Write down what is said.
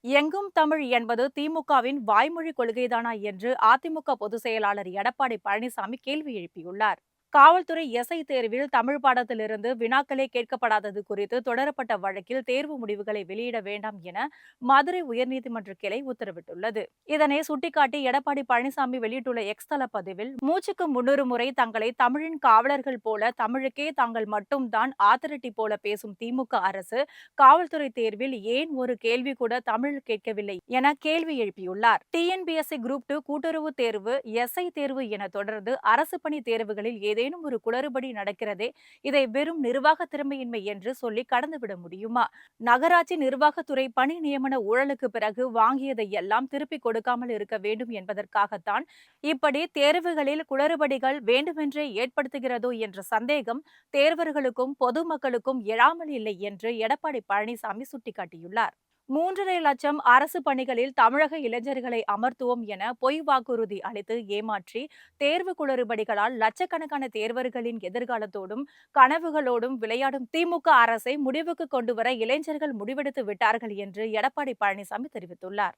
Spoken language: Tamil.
எங்கும் தமிழ் என்பது திமுகவின் வாய்மொழி கொள்கைதானா என்று அதிமுக பொதுச் செயலாளர் எடப்பாடி பழனிசாமி கேள்வி எழுப்பியுள்ளார். காவல்துறை எஸ்ஐ தேர்வில் தமிழ் பாடத்திலிருந்து வினாக்களே கேட்கப்படாதது குறித்து தொடரப்பட்ட வழக்கில் தேர்வு முடிவுகளை வெளியிட வேண்டாம் என மதுரை உயர்நீதிமன்ற கிளை உத்தரவிட்டுள்ளது. இதனை சுட்டிக்காட்டி எடப்பாடி பழனிசாமி வெளியிட்டுள்ள எக்ஸ் தள பதிவில், மூச்சுக்கு 300 முறை தங்களை தமிழின் காவலர்கள் போல, தமிழுக்கே தாங்கள் மட்டும்தான் ஆத்தரிட்டி போல பேசும் திமுக அரசு காவல்துறை தேர்வில் ஏன் ஒரு கேள்வி கூட தமிழில் கேட்கவில்லை என கேள்வி எழுப்பியுள்ளார். டிஎன்பிஎஸ்சி குரூப் 2 கூட்டுறவு தேர்வு, எஸ்ஐ தேர்வு என தொடர்ந்து அரசு பணி தேர்வுகளில் ஏதேனும் ஒரு குளறுபடி நடக்கிறதே, இதை வெறும் நிர்வாக திறமையின்மை என்று சொல்லி கடந்துவிட முடியுமா? நகராட்சி நிர்வாகத்துறை பணி நியமன ஊழலுக்கு பிறகு வாங்கியதை எல்லாம் திருப்பிக் கொடுக்காமல் இருக்க வேண்டும் என்பதற்காகத்தான் இப்படி தேர்வுகளில் குளறுபடிகள் வேண்டுமென்றே ஏற்படுத்துகிறதோ என்ற சந்தேகம் தேர்வர்களுக்கும் பொதுமக்களுக்கும் எழாமல் இல்லை என்று எடப்பாடி பழனிசாமி சுட்டிக்காட்டியுள்ளார். 3,50,000 அரசு பணிகளில் தமிழக இளைஞர்களை அமர்த்துவோம் என பொய் வாக்குறுதி அளித்து ஏமாற்றி தேர்வு குளறுபடிகளால் லட்சக்கணக்கான தேர்வர்களின் எதிர்காலத்தோடும் கனவுகளோடும் விளையாடும் திமுக அரசை முடிவுக்கு கொண்டுவர இளைஞர்கள் முடிவெடுத்து விட்டார்கள் என்று எடப்பாடி பழனிசாமி தெரிவித்துள்ளார்.